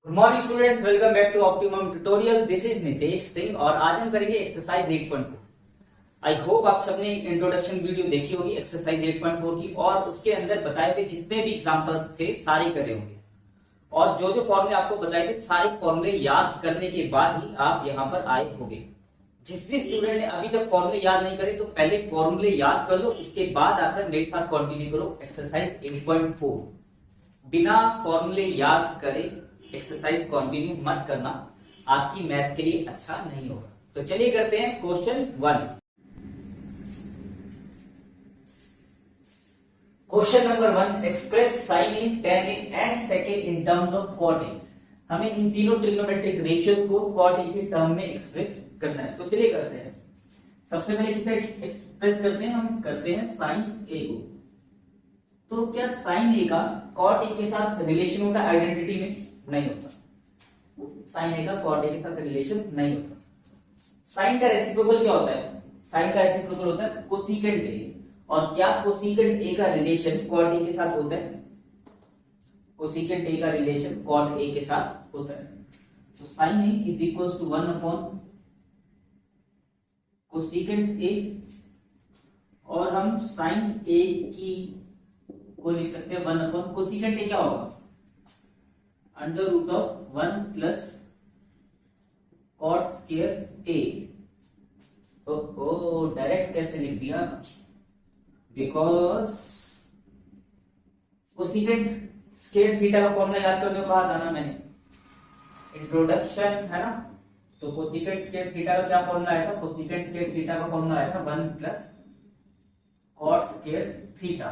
Good morning students, welcome back to Optimum Tutorial. This is Nitesh Singh और आज हम करेंगे एक्सरसाइज 8.4। आई होप आप सबने इंट्रोडक्शन वीडियो देखी होगी एक्सरसाइज 8.4 की, और उसके अंदर बताए हुए जितने भी एग्जांपल्स थे सारे करे होंगे, और जो जो फॉर्मूले आपको बताए थे सारे फॉर्मूले याद करने के बाद ही आप यहाँ पर आए होंगे। जिस भी स्टूडेंट ने अभी तक फॉर्मूले याद नहीं करे तो पहले फॉर्मूले याद कर लो, उसके बाद आकर मेरे साथ कंटिन्यू करो एक्सरसाइज 8.4। बिना फॉर्मूले याद करे एक्सरसाइज कंटिन्यू मत करना, आपकी मैथ के लिए अच्छा नहीं होगा। तो चलिए करते हैं question 1। Question number 1, express sine in, tan in and sec in terms of cot a। हमें इन तीनों ट्रिग्नोमेट्रिक रेशियोज को cot a के टर्म में एक्सप्रेस करना है। तो चलिए करते हैं। सबसे पहले किसे एक्सप्रेस करते हैं? हम करते हैं साइन a को। तो क्या साइन a का cot a के साथ रिलेशन होता है? आइडेंटिटी में नहीं होता। साइन a का cot a के साथ रिलेशन नहीं होता। साइन का रेसिप्रोकल क्या होता है? साइन का रेसिप्रोकल होता है कोसेकेंट a। और क्या कोसेकेंट a का रिलेशन cot a के साथ होता है? कोसेकेंट a का रिलेशन cot a के साथ होता है। तो sine a is equals to 1 upon cosecant a, और हम साइन a की को लिख सकते हैं 1 अपॉन कोसेकेंट a क्या होगा? Under root of 1 plus cot square a। ओ डायरेक्ट कैसे लिख दिया? बिकॉज कोसेकेंट स्क्वायर थीटा का फॉर्मूला याद करने को कहा था ना मैंने, इंट्रोडक्शन है ना। तो कोसेकेंट स्क्वायर थीटा का क्या फॉर्मूला आया था? कोसेकेंट स्क्वायर थीटा का फॉर्मूला आया था 1 प्लस कॉट स्क्वायर थीटा,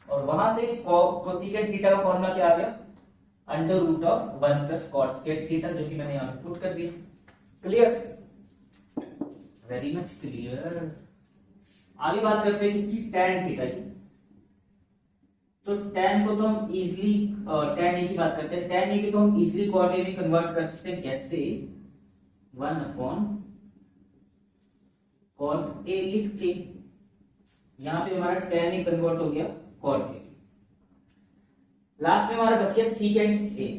और वहां से कोसेकेंट थीटा का फॉर्मूला क्या आ गया? Under root of 1 plus cot square theta, जो कि मैंने यहां पे पुट कर दिया। क्लियर? Very much clear. आगे बात करते हैं किसकी? tan थीटा की। तो tan को तो हम इजीली tan a की बात करते हैं। tan a की तो हम इजीली cot a में कन्वर्ट कर सकते हैं। कैसे? 1 अपॉन cot a लिख के यहां पे हमारा tan a कन्वर्ट हो गया cot a। लास्ट में हमारा बच गया सीकेंट a।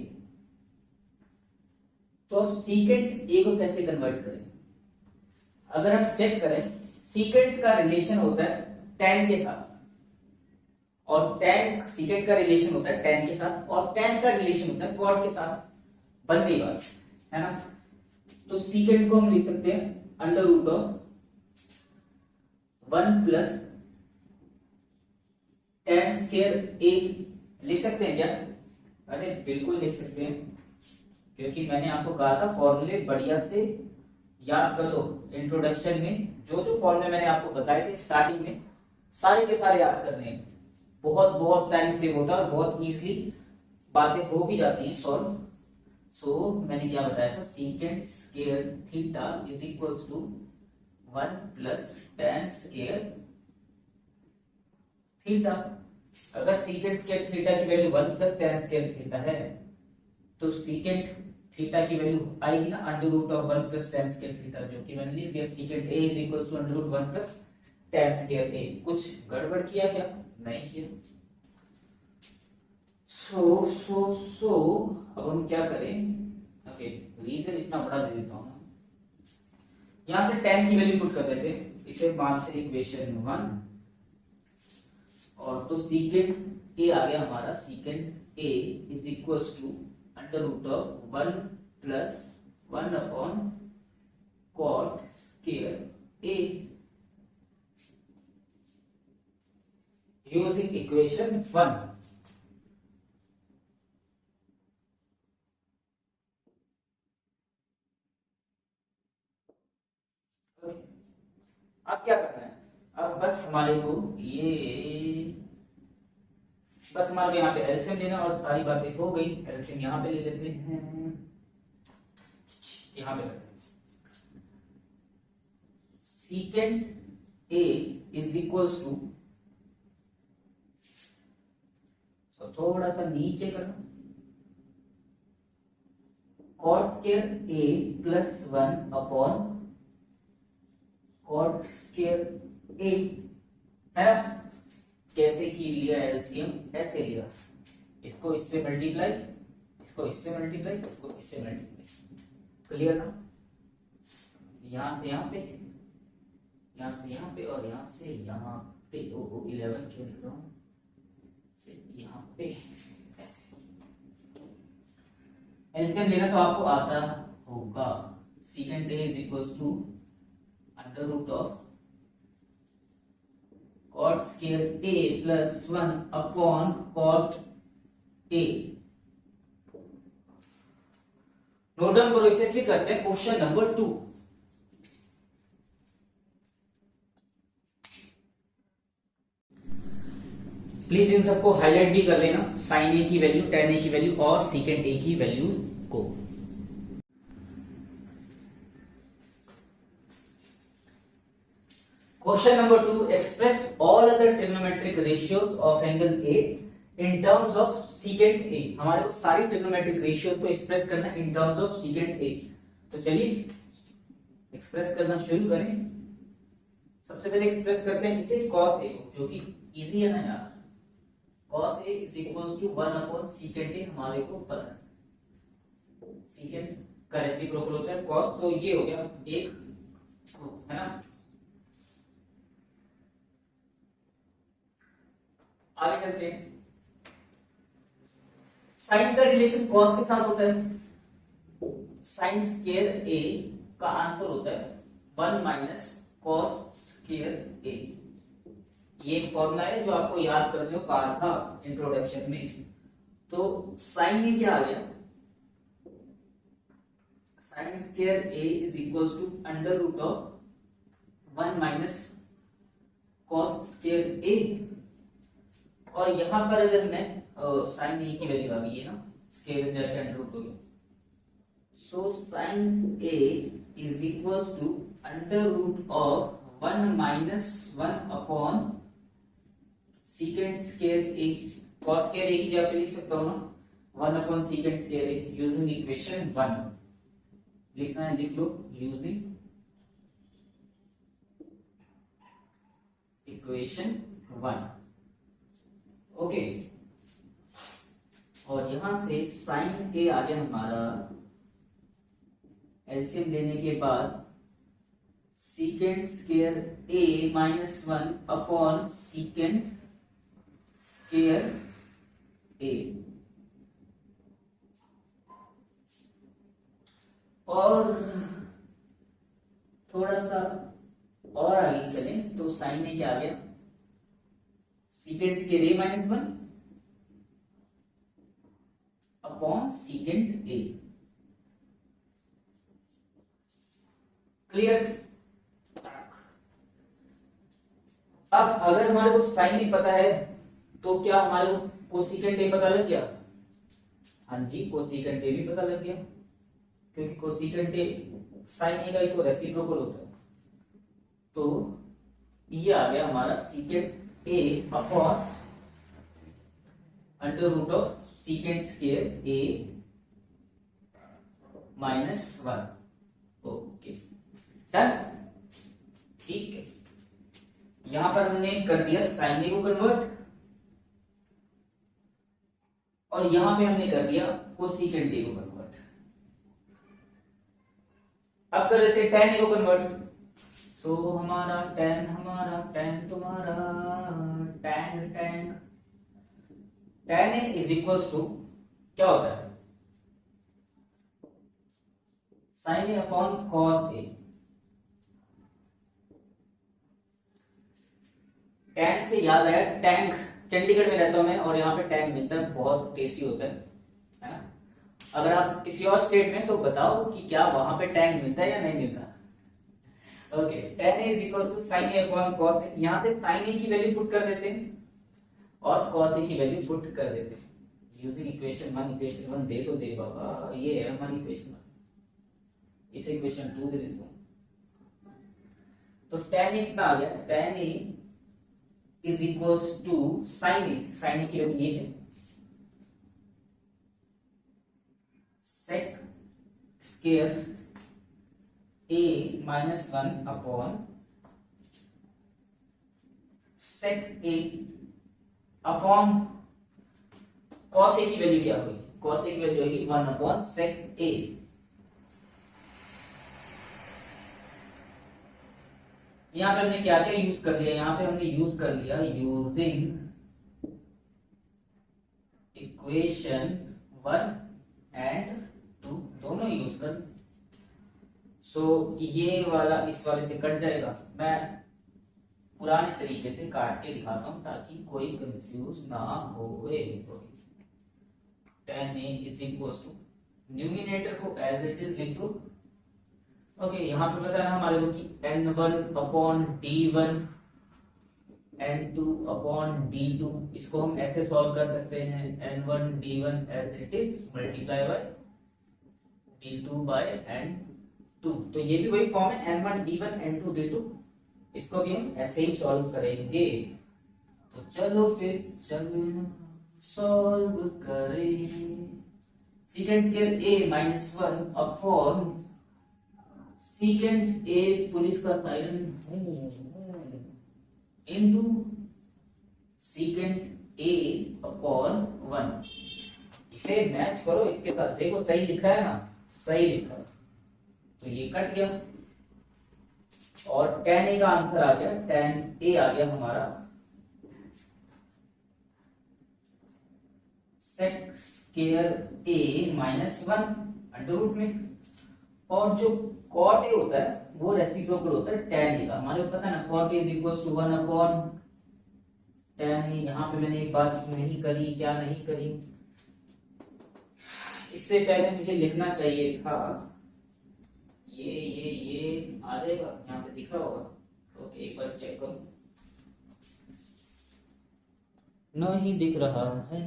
तो अब सीकेंट a को कैसे कन्वर्ट करें? अगर हम चेक करें, सीकेंट का रिलेशन होता है tan के साथ, और tan सीकेंट का रिलेशन होता है tan के साथ, और tan का रिलेशन होता है cot के साथ। बन गई बात, है ना? तो सीकेंट को हम लिख सकते हैं under root of 1 plus tan square a। लिख सकते हैं क्या? अरे बिल्कुल लिख सकते हैं, क्योंकि मैंने आपको कहा था फॉर्मूले बढ़िया से याद कर लो। इंट्रोडक्शन में जो जो फॉर्मूले मैंने आपको बताए थे स्टार्टिंग में, सारे के सारे याद करने हैं। बहुत बहुत टाइम सेव होता है और बहुत इजीली बातें हो भी जाती हैं सॉल्व। सो मैंने क्या बताया था? Secant square theta is equals to 1 plus tan square theta. अगर सीकेंट स्क्वायर थीटा की value 1 plus tan square theta है, तो सीकेंट थीटा की वैल्यू आएगी ना under root of 1 plus tan square theta, जो कि मैंने लिख दिया secant a is equals to under root 1 plus tan square a। कुछ गड़बड़ किया क्या? नहीं किया। सो अब हम क्या करें? ओके, रीजन इतना बड़ा दे देता हूं ना, यहां से tan की वैल्यू पुट कर देते हैं। इसे मानते हैं इक्वेशन 1, और तो सीकेंट a आ गया हमारा। Secant a is equals to under root of 1 plus 1 upon cot square a, using equation 1। अब क्या करना है? अब बस हमारे को बस हमारे को यहाँ पे एलसीएम लेना, और सारी बातें हो गई। एलसीएम यहाँ पे ले लेते हैं, यहाँ पे करते हैं। Secant a is equals to, थोड़ा सा नीचे करना, cot square a plus 1 upon cot square a, है ना? कैसे की लिया एलसीएम, ऐसे लिया, इसको इससे मल्टीप्लाई, इसको इससे मल्टीप्लाई, इसको इससे मल्टीप्लाई, क्लियर था? यहां से यहां पे, यहां से यहां पे और यहां से यहां पे, 11 क्यों लिख रहा हूं, से यहां पे ऐसे। एलसीएम लेना तो आपको आता होगा। Secant a is equals to under root of cot square a plus 1 upon cot a। Note down करो इसे, फिर करते हैं क्वेश्चन नंबर 2। प्लीज इन सबको हाईलाइट भी कर लेना, साइन ए की वैल्यू, टेन ए की वैल्यू और सीकेंट ए की वैल्यू को। Question number 2, express all other trigonometric ratios of angle A in terms of secant a. हमारे को सारी ट्रिग्नोमेट्रिक रेशियोज को एक्सप्रेस करना है इन टर्म्स ऑफ सीकेंट ए। तो चलिए एक्सप्रेस करना शुरू करें। सबसे पहले एक्सप्रेस करते हैं इसे cos a को, जो कि इजी है ना यार। cos a is equals to 1 upon secant a, हमारे को पता है सीकेंट का रेसिप्रोकल होता है cos, तो ये हो गया एक, है ना। आगे चलते हैं। साइन का रिलेशन कॉस के साथ होता है। साइन स्क्वायर ए का आंसर होता है 1 माइनस कॉस स्क्वायर ए। ये एक फॉर्मूला है जो आपको याद करने को कहा था इंट्रोडक्शन में। तो साइन ए क्या आ गया, sine square A is equals to under root of 1 minus cos square A. और यहां पर अगर मैं साइन ए की वैल्यू आ गई है ना, स्क्वायर जाके अंडर रूट हो गया, so sine A is equals to under root of 1 minus 1 upon secant square A. Cos square A की जगह पे लिख सकता हूं ना 1 upon secant square A using equation 1। लिखना है, लिख लो, यूजिंग इक्वेशन 1। ओके, और यहां से साइन ए आ गया हमारा, एलसीएम लेने के बाद secant square a minus 1 upon secant square A. और थोड़ा सा और आगे चलें तो साइन में क्या आ गया, secant square a minus 1 upon secant A. Clear? अब अगर हमारे को साइन नहीं पता है तो क्या हमारे को कोसेकेंट ए पता लग गया? हाँ जी, कोसेकेंट ए भी पता लग गया, क्योंकि कोसेकेंट ए साइन ए का ही तो रेसिप्रोकल होता है। तो ये आ गया हमारा secant a upon under root of secant square a minus 1। Okay, done, ठीक है। यहां पर हमने कर दिया साइन ए को कन्वर्ट, और यहां पे हमने कर दिया कोसेकेंट ए को कन्वर्ट। अब कर देते tan ए को कन्वर्ट। सो हमारा tan तुम्हारा tan A is equals to क्या होता है, sine A upon cos a. Tank से याद आया, टैंक चंडीगढ़ में रहता हूं मैं और यहाँ पे टैंक मिलता है, बहुत टेस्टी होता है ना। अगर आप किसी और स्टेट में तो बताओ कि क्या वहां पे टैंक मिलता है या नहीं मिलता। Okay, tan a is equal to sin a upon cos a। यहां से sin a की वैल्यू पुट कर देते हैं और cos a की वैल्यू पुट कर देते हैं यूजिंग इक्वेशन 1। इक्वेशन 1 दे तो दे बाबा, ये है हमारी इक्वेशन 1। इसे इक्वेशन 2 दे देता हूं। तो tan a कितना आ गया, tan a is equals to sin a। sin a की वैल्यू ये है sec square a minus 1 upon sec a upon cos a की वैल्यू क्या होगी, cos a की वैल्यू होगी 1 अपॉन sec a। यहाँ पे हमने क्या क्या यूज कर लिया, यहाँ पे हमने यूज कर लिया यूजिंग इक्वेशन 1 एंड 2, दोनों यूज कर। सो ये वाला इस वाले से कट जाएगा, मैं पुराने तरीके से काट के दिखाता हूं ताकि कोई कंफ्यूज ना हो। tan a is equal to, numerator को एज इट इज लिख दो। ओके, यहाँ पे पता है हमारे को कि n1 upon d1 n2 upon d2, इसको हम ऐसे सॉल्व कर सकते हैं n1 d1 as it is multiply by d2 by n2। तो ये भी वही फॉर्म है n1 d1 n2 d2, इसको भी हम ऐसे ही सॉल्व करेंगे। तो चलो फिर चलो सॉल्व करें। Second square a minus 1 upon second a पुलिस का साइलेंट इनटू सेकंड a अपॉन 1। इसे मैच करो इसके साथ, देखो सही लिखा है ना, सही लिखा है, तो ये कट गया और tan a का आंसर आ गया, tan a आ गया हमारा sec square a minus 1 under root में, और जो cot a होता है वो रेसिप्रोकल होता है tan a का। हमारे को पता है ना cot a is equal to 1 upon tan a। यहाँ पे मैंने एक बात नहीं करी, क्या नहीं करी, इससे पहले मुझे लिखना चाहिए था ये आ जाएगा, यहाँ पे दिख रहा होगा। ओके, एक बार चेक करो, नहीं दिख रहा है,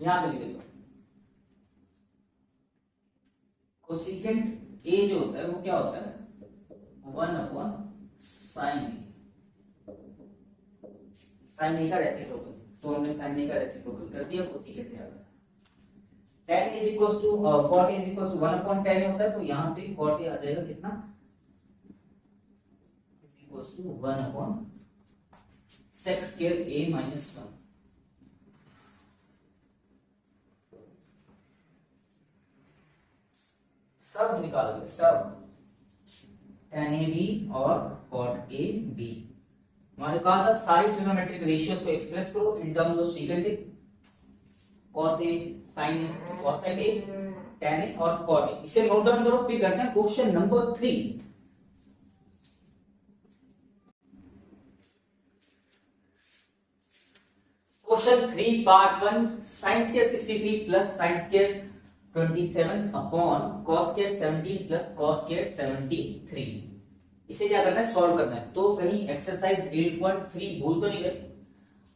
यहाँ पे लिख दो। कोसेकेंट a जो होता है वो क्या होता है 1 upon sine a, sine a का रेसिप्रोकल, तो हमने साइन a का रेसिप्रोकल कर दिया, कोसेकेंट आ गया। tan is equals to cot is equals to 1 upon tan होता है, तो यहाँ पे cot आ जाएगा कितना, is equals to 1 upon sec square a minus 1। सब निकाल दिया, सब tan a b और cot a b। हमारे कहा था सारी ट्रिग्नोमेट्रिक रेशियोज को एक्सप्रेस करो इन terms of second a, cos a, sin a, cosec a, tan a और cot a। इसे नोट डाउन करो, फिर करते हैं question number 3। Question 3 part 1, sin square 63 plus sin square 27 upon cos square 17 plus cos square 73। इसे क्या करना है, सॉल्व करना है। तो कहीं एक्सरसाइज 8.3 भूल तो नहीं गए?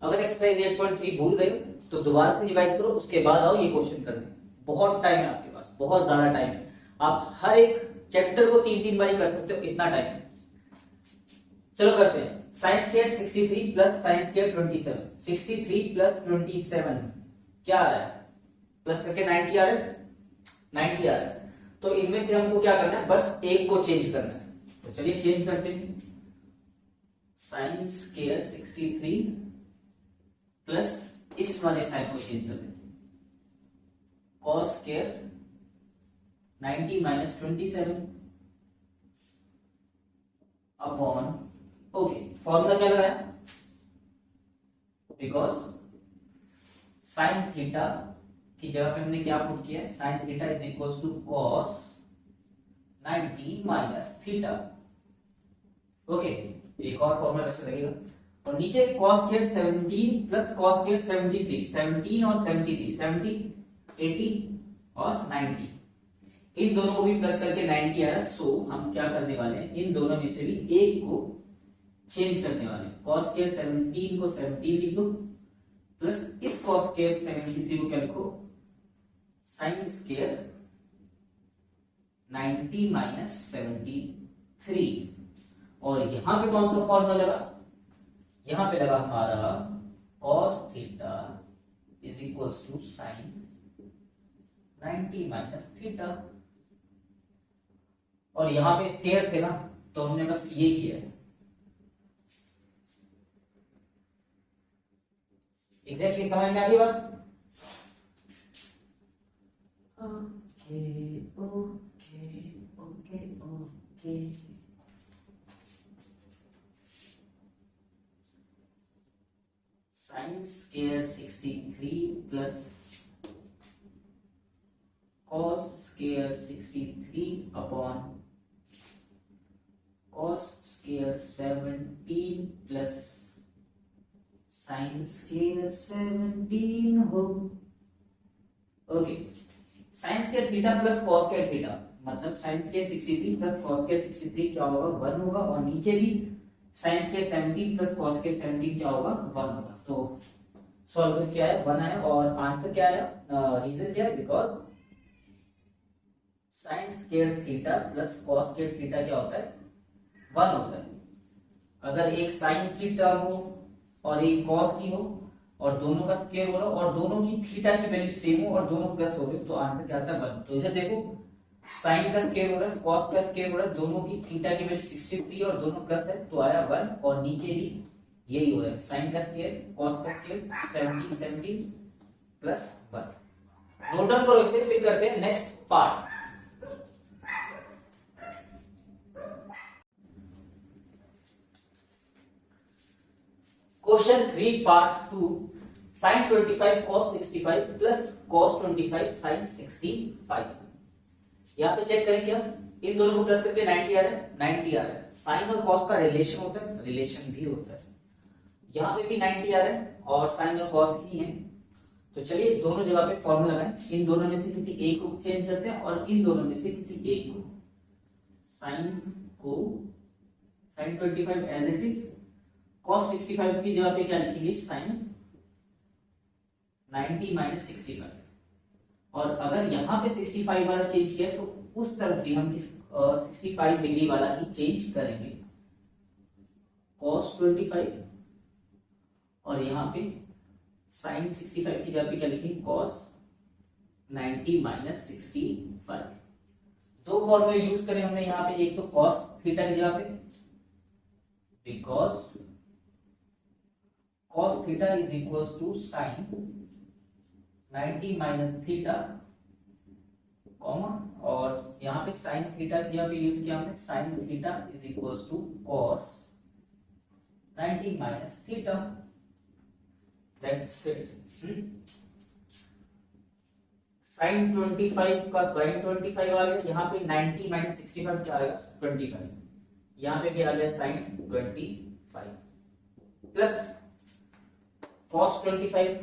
अगर एक्सरसाइज 8.3 भूल गए तो दोबारा से रिवाइज करो, उसके बाद आओ ये क्वेश्चन करने। बहुत टाइम है आपके पास, बहुत ज्यादा टाइम है, आप हर एक चैप्टर को 3-3 बार कर सकते हो, इतना टाइम है। चलो करते हैं। sin square 63 plus sin square 27, 63 plus 27 क्या आ रहा है, प्लस करके 90 आ रहा है, 90 आ रहा है। तो इनमें से हमको क्या करना है, बस एक को चेंज करना है। तो चलिए चेंज करते हैं। sin स्क्वायर 63 प्लस इस वाले साइड को चेंज कर देते हैं, cos square 90 minus 27 upon, okay, formula क्या लगाया, बिकॉज साइन थीटा की जगह पे हमने क्या पुट किया है, sine theta is equals to cos 90 minus theta. Okay, एक और फॉर्मूला कैसे लगेगा, और नीचे cos square 17 plus cos square 73, 17 और 73, 70, 80 और 90, इन दोनों को भी प्लस करके 90 आया। सो हम क्या करने वाले हैं, इन दोनों में से भी एक को चेंज करने वाले हैं। cos स्क्वायर 17 को 17 लिख दो, प्लस इस cos स्क्वायर 73 को क्या लिखो, sin स्क्वायर 90 माइनस 73। और यहां पे कौन सा फॉर्मूला लगा, यहां पे लगा हमारा cos theta is equals to sin 90 minus theta. और यहां पे स्क्वायर थे ना, तो हमने बस ये किया है, एग्जैक्टली समझ में आ गई बात? Okay okay okay okay. Sine square 63 plus cos square 63 upon cos square 17 plus sine square 17 हो। Okay, sine square theta plus cos square theta मतलब sine square 63 plus cos square 63 क्या होगा 1 होगा, और नीचे भी sine square 17 plus cos square 17 क्या होगा 1 होगा। तो सॉल्व क्या है 1 आया, और आंसर क्या आया, रीजन क्या है, because sign square theta plus cos square theta क्या होता है 1 होता है। अगर एक साइन की टर्म हो और एक cos की हो और दोनों का स्क्वायर हो रहा हो और दोनों की थीटा की वैल्यू सेम हो और दोनों प्लस हो रहे तो आंसर क्या आता है 1। तो इधर देखो साइन का स्क्वायर हो रहा है, cos का स्क्वायर हो रहा है, दोनों की थीटा की वैल्यू 63 और दोनों प्लस है तो आया 1, और नीचे भी यही हो रहा है, साइन का स्क्वायर cos का स्क्वायर 17 प्लस 1। नोट डाउन करो इसे, फिर करते हैं next part. Question 3 part 2, sin 25 cos 65 plus cos 25 sin 65। यहाँ पे चेक करेंगे हम, इन दोनों को प्लस करके 90 आ रहा है, 90 आ रहा है। साइन और cos का रिलेशन होता है, रिलेशन भी होता है। यहाँ पे भी 90 आ रहा है और साइन और cos ही है। तो चलिए दोनों जगह पे फॉर्मूला लगाएं, इन दोनों में से किसी एक को चेंज करते हैं और इन दोनों में से किसी एक को। साइन को sin 25 as it is, cos 65 की जगह पे क्या लिखेंगे sin 90 माइनस 65। और अगर यहाँ पे 65 वाला चेंज किया तो उस तरफ भी हम 65 डिग्री वाला ही चेंज करेंगे, cos 25, और यहाँ पे sin 65 की जगह पे क्या लिखेंगे cos 90 माइनस 65। दो फॉर्मूले यूज करें हमने यहाँ पे, एक तो cos थीटा की जगह पे because cos theta is equals to sin 90 minus theta, comma, और यहाँ पे sin थीटा की जगह पे यूज किया हमने sin theta is equals to cos 90 minus theta. That's it. sin 25 का sin 25 आ गया, यहाँ पे 90 माइनस 65 क्या आएगा 25, यहाँ पे भी आ गया sin 25 plus cos 25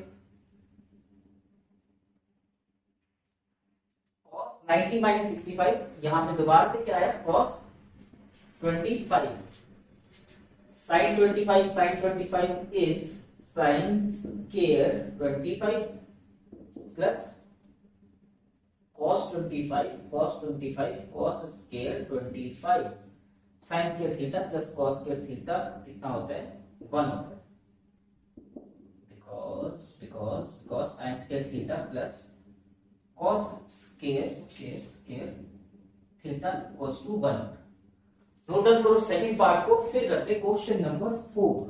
cos 90 minus 65, यहाँ पे दोबारा से क्या आया cos 25 sin 25, sin 25 is sin square 25 plus cos 25 cos 25 cos square 25 sin square theta plus cos square theta कितना होता है 1 होता है, because sin square theta plus cos square theta equals to 1। Note down करो सेकंड पार्ट को, फिर करते question number 4।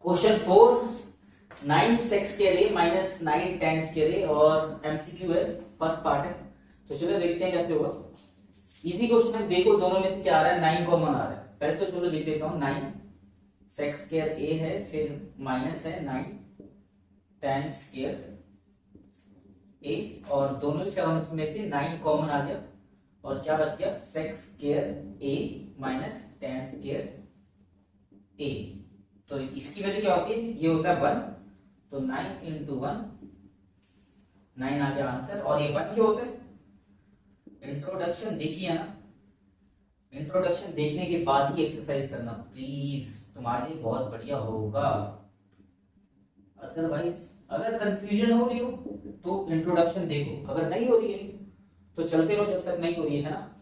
Question 4, 9 sex के रे माइनस 9 टेंस के रे, और एमसीक्यू है, फर्स्ट पार्ट है। तो चलो देखते हैं कैसे होगा। इजी क्वेश्चन है, देखो दोनों में से क्या आ रहा है 9 कॉमन आ रहा है। पहले तो चलो लिख देता हूं 9 सेक्स स्क्वायर ए है, फिर माइनस है 9 टेन स्क्वायर ए, और दोनों टर्म्स में से 9 कॉमन आ गया और क्या बच गया sex square a minus ten square ए। तो इसकी वैल्यू क्या होती है, ये होता है 1, तो 9 इंटू 1 9 आ गया आंसर। और ये 1 क्या होता है, इंट्रोडक्शन देखिए ना, इंट्रोडक्शन देखने के बाद ही एक्सरसाइज करना प्लीज, तुम्हारे लिए बहुत बढ़िया होगा। अदरवाइज अगर कंफ्यूजन हो रही हो तो इंट्रोडक्शन देखो, अगर नहीं हो रही है तो चलते रहो जब तक नहीं हो रही है ना।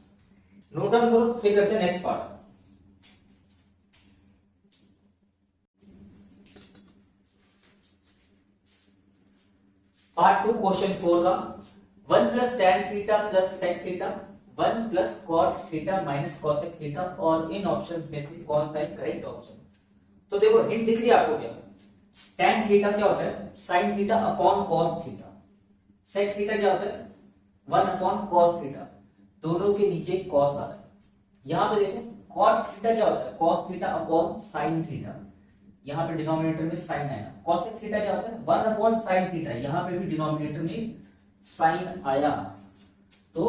नोट डाउन करो, फिर करते हैं नेक्स्ट पार्ट। पार्ट 2 क्वेश्चन 4 का 1 plus tan theta plus sec theta 1 plus cot theta minus cosec theta, और इन ऑप्शंस में से कौन सा है करेक्ट ऑप्शन। तो देखो हिंट दिख रही है आपको क्या, tan थीटा क्या होता है sin theta upon cos theta, sec theta क्या होता है 1 अपॉन cos थीटा, दोनों के नीचे cos आ रहा है। यहां पे देखो cot थीटा क्या होता है cos theta upon sin theta, यहां पे डिनोमिनेटर में sin आया। cosec थीटा क्या होता है 1 अपॉन sin थीटा, यहां पे भी डिनोमिनेटर में sin आया। तो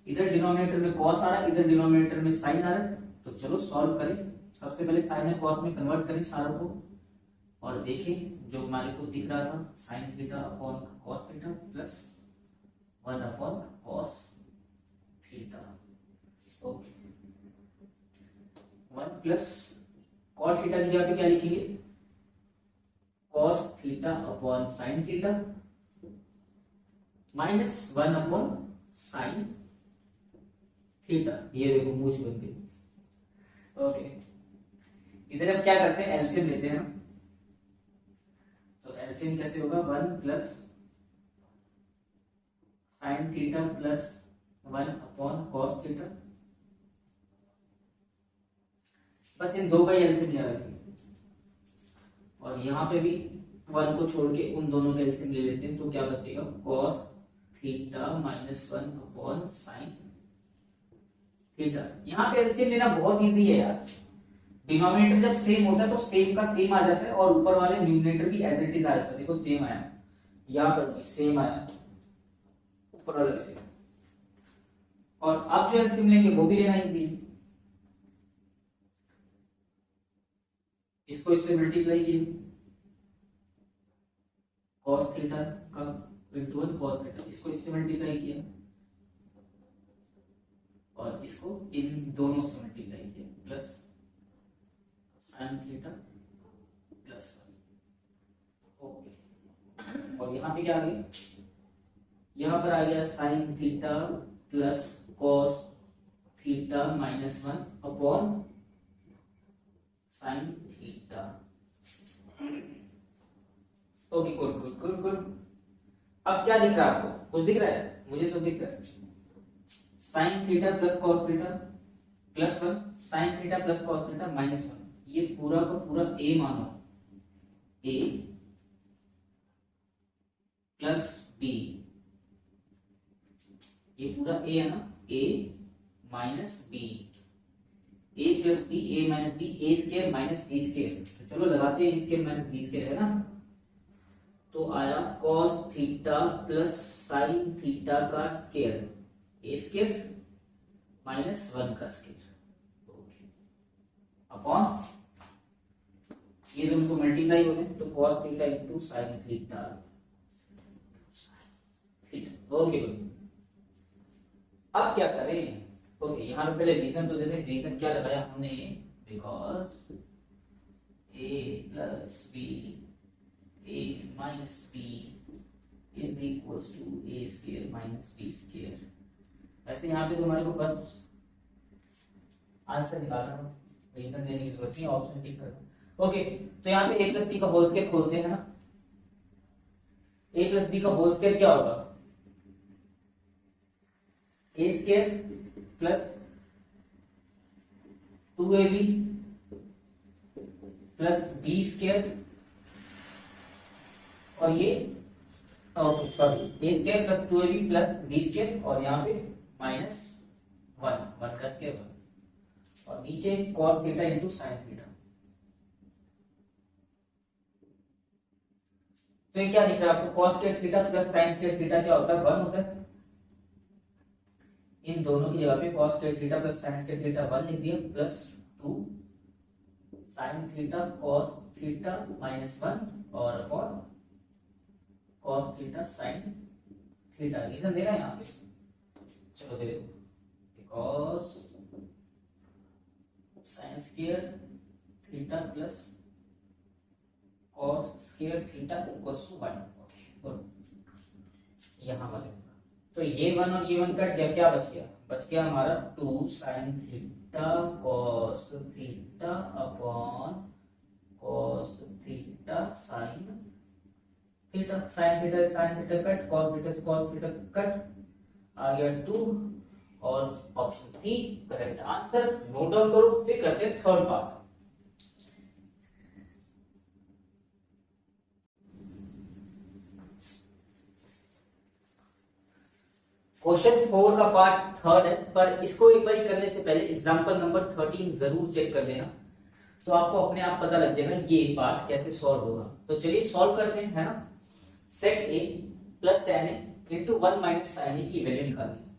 इधर डिनोमिनेटर में cos आ रहा है, इधर डिनोमिनेटर में sin आ रहा है। तो चलो सॉल्व करें, सबसे पहले sin और cos में कन्वर्ट करें सारों को, और देखें जो हमारे को दिख रहा था sin theta upon cos theta plus 1 upon cos theta. Okay 1 plus cot theta की जगह पे क्या लिखेंगे cos theta upon sin theta minus 1 upon sin theta. ये देखो मूछ बन गई। ओके इधर अब क्या करते हैं एलसीएम लेते हैं। तो एलसीएम कैसे होगा 1 plus sin theta plus 1 upon cos theta, बस इन दो का ही एलसीएम ले रखेंगे, और यहाँ पे भी 1 को छोड़ के उन दोनों का एलसीएम ले लेते हैं। तो क्या बचेगा cos theta minus 1 upon sin theta. यहाँ पे एलसीएम लेना बहुत इजी है यार, डिनोमिनेटर जब सेम होता है तो सेम का सेम आ जाता है, और ऊपर वाले न्यूमरेटर भी एज इट इज आ जाता है। देखो सेम आया, यहाँ पर भी सेम आया, ऊपर वाला भी सेम, और आप जो एलसीएम लेंगे वो भी लेना इजी है। इसको इससे मल्टीप्लाई किए cos थीटा का इंटू 1 cos थीटा, इसको इससे मल्टीप्लाई किया और इसको इन दोनों से मल्टीप्लाई किया plus sin theta plus 1। Okay और यहाँ पे क्या आ गया, यहाँ पर आ गया sin theta plus cos theta minus 1 upon sin theta. Okay good good good good. अब क्या दिख रहा है आपको, कुछ दिख रहा है, मुझे तो दिख रहा है sin theta plus cos theta plus 1 sin theta plus cos theta minus 1। ये पूरा का पूरा a मानो, a प्लस b, ये पूरा a है ना, a minus b, a plus b, a minus b, a square minus b square. तो चलो लगाते हैं a square minus b square है ना, तो आया cos theta plus sin theta का स्क्वायर, a स्क्वायर माइनस 1 का स्क्वायर। ओके अपॉन ये दोनों को मल्टीप्लाई हो गए, तो cos theta into sin theta theta. Okay अब क्या करें, ओके यहाँ पे पहले रीजन तो देते हैं। रीजन क्या लगाया हमने, because a plus b a minus b is equals to a square minus b square. ऐसे यहाँ पे तो हमारे को बस आंसर निकालना है, रीजन देने की जरूरत नहीं, ऑप्शन टिक करना। ओके तो यहाँ पे a प्लस b का होल स्क्वायर खोलते हैं ना, a प्लस b का होल स्क्वायर क्या होगा, a square plus 2ab plus b square, और ये okay sorry a square plus 2ab plus b square, और यहाँ पे माइनस 1 का स्क्वायर 1, और नीचे cos theta into sin theta. तो ये क्या दिख रहा है आपको, cos square theta plus sin square theta क्या होता है 1 होता है। इन दोनों की जगह पे cos square theta plus sin square theta 1 लिख दिया, plus 2 sin theta cos theta minus 1 और upon cos theta sin theta. Reason देना है यहाँ पे, चलो दे दो, because sin square theta plus cos square theta equals to 1। Okay good. यहाँ वाले तो ये 1 और ये 1 कट गया, क्या बच गया, बच गया हमारा 2 sin theta cos theta upon cos theta sin theta. sin theta cut, cos theta से cos थीटा कट, आ गया 2 और option C correct answer. Note down करो, फिर करते हैं थर्ड पार्ट। क्वेश्चन 4 का पार्ट थर्ड है, पर इसको एक बार करने से पहले एग्जांपल नंबर 13 जरूर चेक कर लेना, तो आपको अपने आप पता लग जाएगा ये पार्ट कैसे सॉल्व होगा। तो चलिए सॉल्व करते हैं, है ना। सेक ए प्लस tan ए इंटू 1 माइनस साइन ए की वैल्यू निकालनी।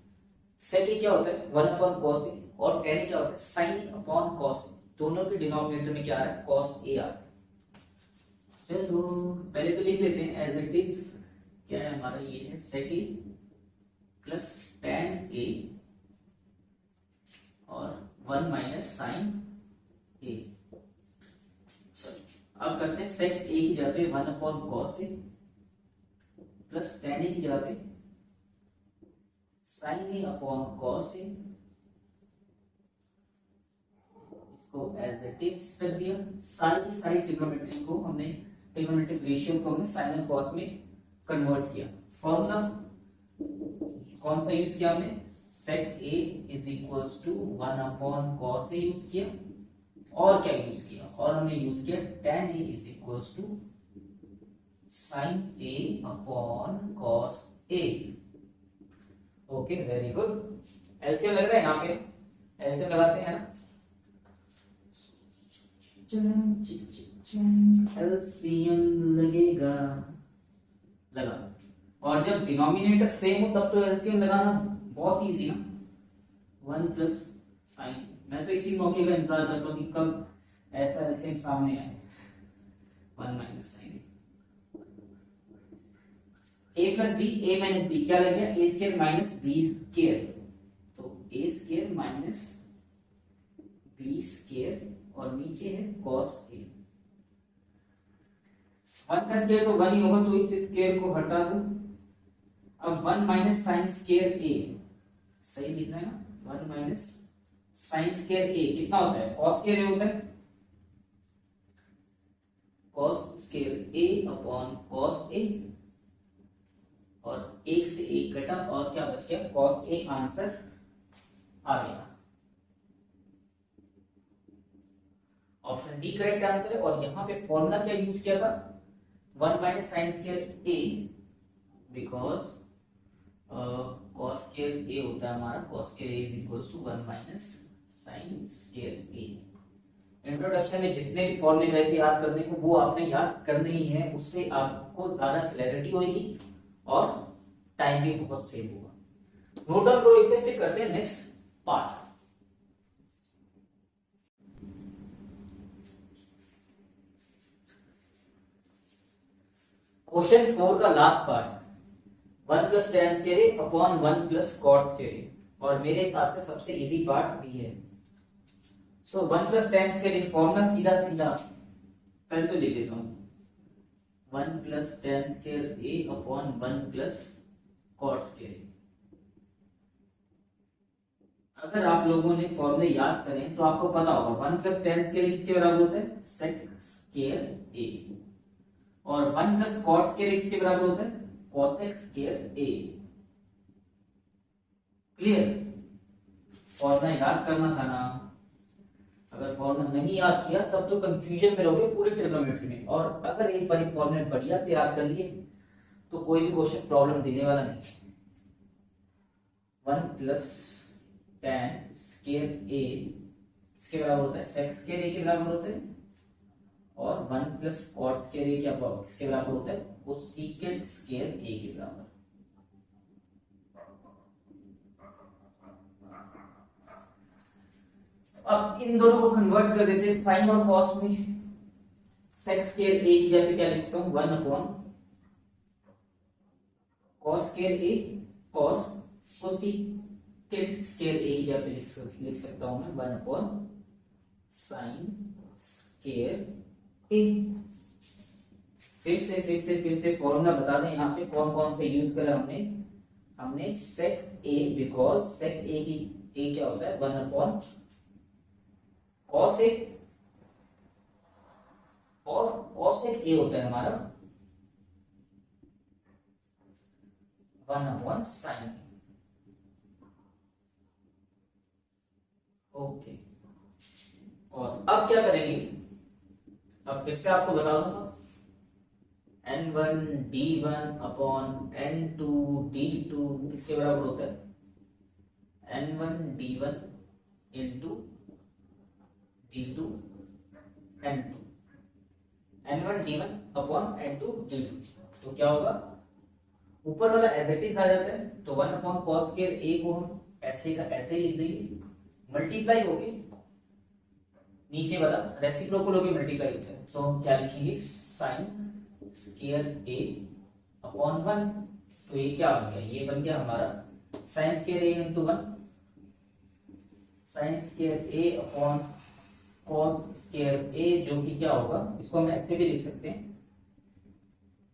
सेक ए क्या होता है 1 अपॉन कॉस ए, और tan ए क्या होता है साइन ए अपॉन कॉस ए। दोनों के डिनोमिनेटर में क्या आ रहा है कॉस ए आ रहा है। चलो पहले तो लिख लेते हैं एज इट इज। क्या है हमारा, ये है सेक ए प्लस tan ए और 1 माइनस साइन ए। चलो अब करते हैं सेक ए की जगह पे 1 अपॉन कॉस ए प्लस tan ए की जगह पे साइन ए अपॉन कॉस ए। इसको एज इट इज रख दिया। सारी ट्रिग्नोमेट्री को हमने, ट्रिग्नोमेट्रिक रेशियोज को हमने साइन और कॉस में कन्वर्ट किया। फॉर्मूला कौन सा यूज किया हमने, sec A is equals to 1 upon cos A use किया। और क्या यूज किया, और हमने यूज किया tan A is equals to sine A upon cos A. Okay very good. LCM लग रहा है यहाँ पे, एलसीएम लगाते हैं ना। एलसीएम लगेगा, लगा। और जब डिनोमिनेटर सेम हो तब तो एलसीएम लगाना बहुत इजी ना। 1 प्लस साइन, मैं तो इसी मौके का इंतजार करता हूँ कि कब ऐसा एलसीएम सामने आए। 1 माइनस साइन ए प्लस बी, ए माइनस बी क्या लग गया ए स्क्वायर माइनस बी स्क्वायर। तो ए स्क्वायर माइनस बी स्क्वायर और नीचे है कॉस ए। 1 का स्क्वायर तो 1 ही होगा, तो इस स्क्वायर को हटा दो। अब 1 माइनस साइन स्क्वायर ए, सही लिखना है ना। 1 माइनस साइन स्क्वायर ए कितना होता है कॉस स्क्वायर ए होता है। Cos square A upon cos ए, और एक से एक घटा और क्या बच गया कॉस ए। आंसर आ गया, ऑप्शन डी करेक्ट आंसर है। और यहां पे फॉर्मूला क्या यूज किया था 1 minus sine square A, because cos square A होता है हमारा, cos square A is equals to 1 minus sine square A. Introduction में जितने भी फॉर्मूले गए थे याद करने को, वो आपने याद करने ही है, उससे आपको ज्यादा क्लैरिटी होगी और टाइम भी बहुत सेव होगा। नोट डाउन करो इसे, फिर करते हैं नेक्स्ट पार्ट। क्वेश्चन 4 का last part, 1 plus tan square A upon 1 plus cot square A, और मेरे हिसाब से सबसे इजी पार्ट भी है। So 1 plus tan square A formula सीधा सीधा पहले तो लिख देता हूं 1 plus tan square A upon 1 plus cot square A. अगर आप लोगों ने फॉर्मूले याद करें तो आपको पता होगा 1 प्लस tan स्क्वायर किसके बराबर होता है सेक स्क्वायर ए, और 1 प्लस कॉट स्क्वायर किसके बराबर होता है कोसेक स्क्वायर ए। क्लियर, फॉर्मूला याद करना था ना। अगर फॉर्मूला नहीं याद किया तब तो कंफ्यूजन में रहोगे पूरी ट्रिग्नोमेट्री में, और अगर एक बार फॉर्मूले बढ़िया से याद कर लिए तो कोई भी क्वेश्चन प्रॉब्लम देने वाला नहीं। 1 प्लस tan स्क्वायर ए इसके बराबर होता है सेक स्क्वायर ए के बराबर होता है, और 1 प्लस कॉट स्क्वायर ए क्या किसके बराबर होता है कोसेकेंट स्क्वायर ए के बराबर। अब इन दोनों को कन्वर्ट कर देते हैं साइन और कॉस में। सेक स्क्वायर ए की जगह पे क्या लिख सकता हूं 1 अपॉन कॉस स्क्वायर ए, और कोसेकेंट स्क्वायर ए की जगह पे लिख सकता हूं मैं 1 अपॉन साइन स्क्वायर ए। फिर से फॉर्मूला बता दें यहाँ पे कौन कौन से यूज करा हमने सेक ए, बिकॉज सेक ए की ए क्या होता है 1 अपॉन कॉस ए, और कॉसेक ए होता है हमारा 1 अपॉन साइन। ओके, और अब क्या करेंगे, अब फिर से आपको बता दूंगा, n1 d1 upon n2 d2 किसके बराबर होता है, n1 d1 into d2 n2, n1 d1 upon n2 d2। तो क्या होगा, ऊपर वाला एज इट इज आ जाता है, तो 1 अपॉन कॉस स्क्वायर a को हम ऐसे का ऐसे ही लिख देंगे, मल्टीप्लाई होके नीचे वाला रेसिप्रोकल होके मल्टीप्लाई होता है, तो हम क्या लिखेंगे, साइन स्क्वायर a अपॉन 1। तो ये क्या बन गया, ये बन गया हमारा sine square a into 1, sine square a upon cos square a, जो कि क्या होगा, इसको हम ऐसे भी लिख सकते हैं,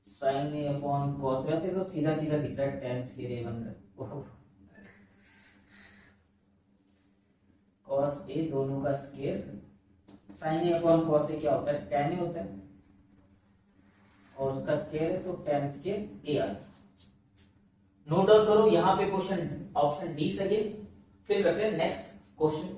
साइन ए अपॉन कॉस, वैसे तो सीधा सीधा दिख रहा है, टेन स्क्वायर ए बन रहा है, कॉस ए दोनों का स्क्वायर, साइन ए अपॉन कॉस ए क्या होता है, टेन ए होता है, और उसका स्क्वायर है तो टेन स्क्वायर ए आ। नोट डाउन करो यहाँ पे क्वेश्चन ऑप्शन डी सही है। फिर करते हैं नेक्स्ट क्वेश्चन